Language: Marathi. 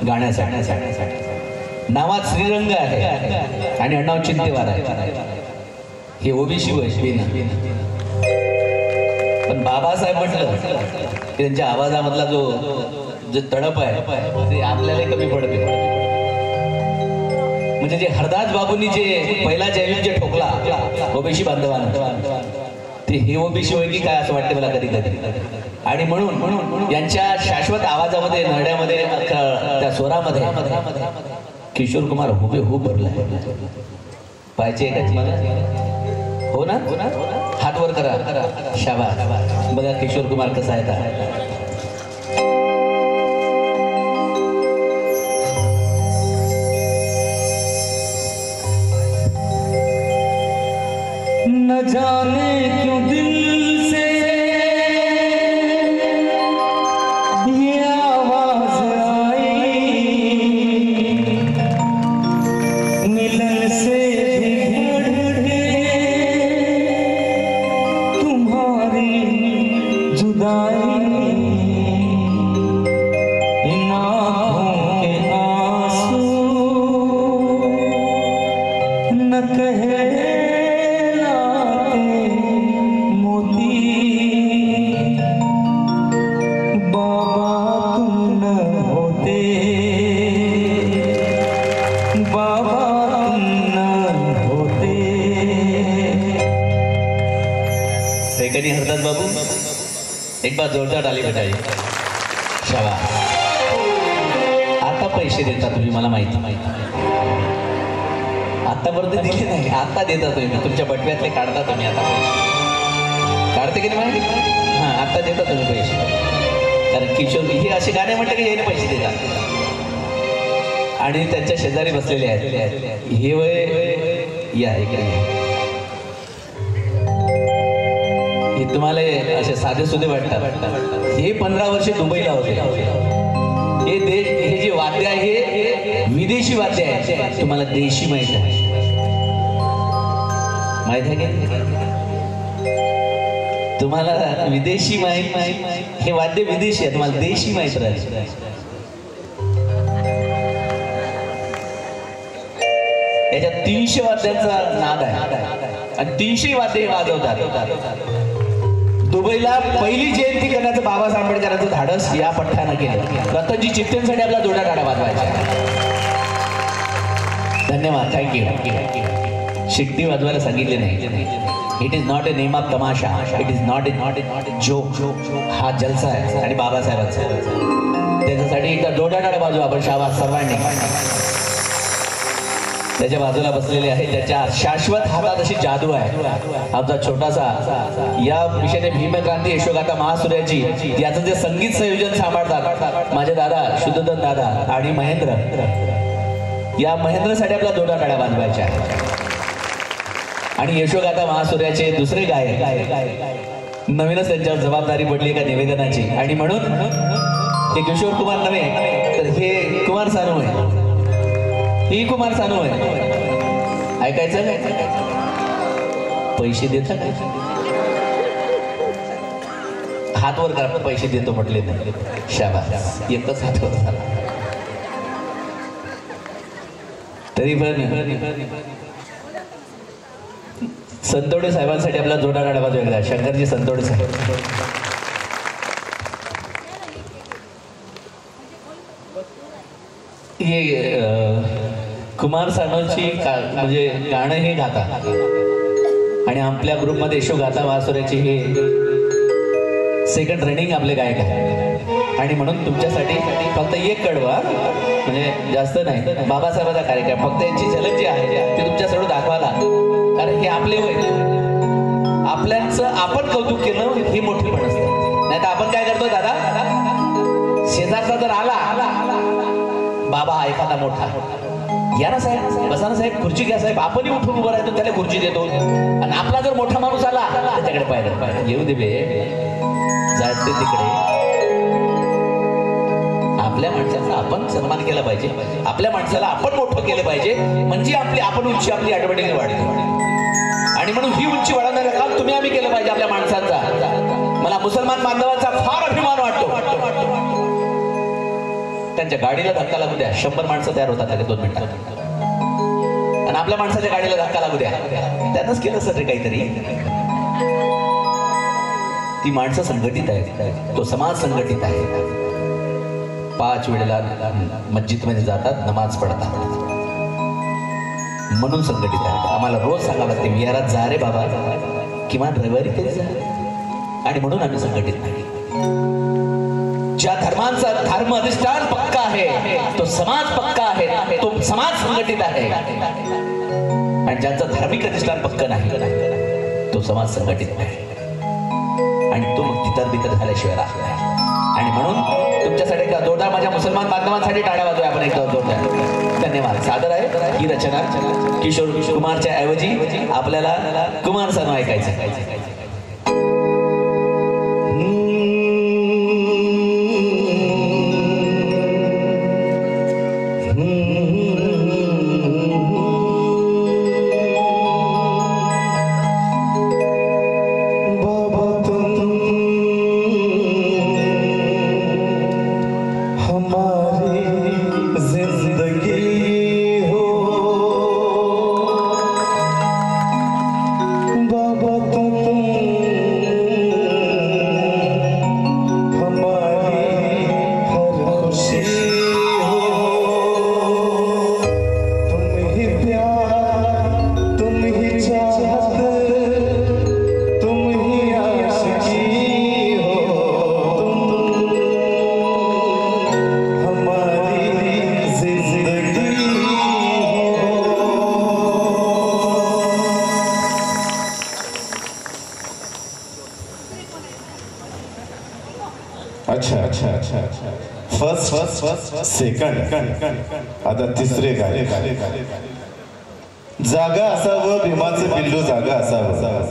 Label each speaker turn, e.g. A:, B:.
A: गाण्यासाठी नावात श्रीरंग आहे आणि अण्णाव चिंतेवार आहे. हे ओबीसी वैश्विन. पण बाबासाहेब म्हटलं की त्यांच्या आवाजामधला जो तडप आहे ते आपल्याला कमी पडते. म्हणजे जे हरदास बाबूंनी जे पहिला जैविक जे ठोकला ओबीसी बांधवांना ते हे ओबीसी होय की काय असं वाटतं मला कधी कधी. आणि म्हणून यांच्या शाश्वत आवाजामध्ये नरड्यामध्ये त्या स्वरामध्ये किशोर कुमार हुबेहूब भरला पाहिजे का तुम्हाला? हो ना? हात वर करा. शाबास. बघा किशोर कुमार कसा आहे. न जाने क्यों दिल से ये आवाज आई, मिलन से भी बढ़े तुम्हारी जुदाई, इन आँखों के आंसू न कहे हरदास बाबू एक बार जोरदार ताली बजाई. शाबास. आता पैसे देता तुम्ही मला माहिती. आतापर्यंत दिले नाही, आता देता तुम्ही. तुमच्या बटव्यातले काढता तुम्ही. आता पैसे काढते की नाही माहिती? हां, आता देता तुम्ही पैसे. कारण किशोर हे असे गाणे म्हणते की याने पैसे देतात. आणि त्यांच्या शेजारी बसलेले आहेत हे वय या इकडे. हे तुम्हाला असे साधे सुधे वाटतात. हे 15 वर्षे दुबईला होते. हे जे वाद्य आहे हे विदेशी वाद्य आहे. तुम्हाला देशी माहित आहे? माहित आहे की तुम्हाला विदेशी माहित नाही? हे वाद्य विदेशी आहे, तुम्हाला देशी माहित राहील. याच्यात 300 वाद्यांचा नाद आहे आणि 300 वाद्य वाजवतात. दुबईला पहिली जयंती करण्याचं बाबासाहेब आंबेडकरांचं धाडस या पठ्ठानं केलं. रतनजी चित्तेंसाठी आपला जोडा गाड्या वाजवायच्या. धन्यवाद. थँक्यू. शिट्टी वाजवायला सांगितले नाही. It is not a name of tamasha. It is not a joke. हा जलसा आहे आणि बाबासाहेबांचा. त्याच्यासाठी एकदा जोडा गाड्या वाजवा आपण. शाबास सर्वांनी. त्याच्या बाजूला बसलेले आहे, त्याच्या शाश्वत हातात अशी जादू आहे. आमचा छोटासा या विषयाने भीमक्रांती यशोगाथा महासूर्याची याचं जे संगीत संयोजन सांभाळतात माझे दादा शुद्धोधन दादा आणि महेंद्र. या महेंद्रसाठी आपला जोडा काढा बांधवायच्या. आणि यशोगाथा महासूर्याचे दुसरे गायक नवीनच त्यांच्यावर जबाबदारी पडली एका निवेदनाची. आणि म्हणून हे किशोर कुमार नव्हे तर हे कुमार सानू आहे. ही कुमार सानू आहे. ऐकायचं पैसे देतात. हातवर करा. पैसे देतो म्हटले नाही. शाबास. एकच हातवर झाला तरी पण संतोडे साहेबांसाठी आपला जोडा गाडा वाजवायचा. शंकरजी संतोडे साहेब. हे कुमार सानूची म्हणजे गाणं हे गातात आणि आपल्या ग्रुपमध्ये यशोगाथा महासूर्याची हे सेकंड रनिंग आपले गायक आहे. आणि म्हणून तुमच्यासाठी फक्त एक कडवा म्हणजे जास्त नाही बाबासाहेबांचा कार्यक्रम. फक्त यांची झलक जी आहे ती तुमच्यासमोर दाखवायला. कारण हे आपले वय आपल्याचं आपण कौतुक केलं हे मोठेपण असतं. नाही तर आपण काय करतो दादा शेजारचा जर आला बाबा एखादा मोठा या ना साहेब बसा ना साहेब खुर्ची घ्या साहेब आपणही उठून उभं राहतो त्याला खुर्ची देतो. आणि आपला जर मोठा माणूस आला त्याच्याकडे पाहिजे येऊ दे जाते तिकडे. आपल्या माणसाचा आपण सन्मान केला पाहिजे. आपल्या माणसाला आपण मोठं केलं पाहिजे. म्हणजे आपण उंची आपली ऑटोमॅटिकली वाढते. आणि म्हणून ही उंची वाढवण्याचं काम तुम्ही आम्ही केलं पाहिजे आपल्या माणसांचा. मला मुसलमान बांधवांचा फार अभिमान वाटतो. एकमेकांच्या गाडीला धक्का लागू द्या, 100 माणसं तयार होतात लगेच 2 मिनिटात. आणि आपल्या माणसाच्या गाडीला धक्का लागू द्या, त्यानंच केलं सर रे काहीतरी. ती माणसं संघटित आहेत, तो समाज संघटित आहे. 5 वेळेला मस्जिदमध्ये जातात, नमाज पडतात, म्हणून संघटित आहेत. आम्हाला रोज सांगावं लागते विहारात जा रे बाबा, किमान रविवारी तरी जा. आणि म्हणून आम्ही संघटित नाही. ज्या धर्मांचा धर्म अधिष्ठान पक्का आहे, तो समाज पक्का आहे, तो समाज संघटित आहे. आणि ज्यांचं धार्मिक अधिष्ठान पक्क नाही, तो समाज संघटित नाही. आणि तो मग तितर झाल्याशिवाय राहत नाही. आणि म्हणून तुमच्यासाठी जोरदार माझ्या मुसलमान बांधवांसाठी टाळ्या वाजवूया आपण एकदम जोरदार. धन्यवाद. सादर आहे ही रचना किशोर कुमारच्या ऐवजी आपल्याला कुमार सर ऐकायचं.
B: अच्छा. फर्स्ट सेकंड आता तिसरे गाय. जागा असावं भीमाचे पिल्लू, जागा असावं.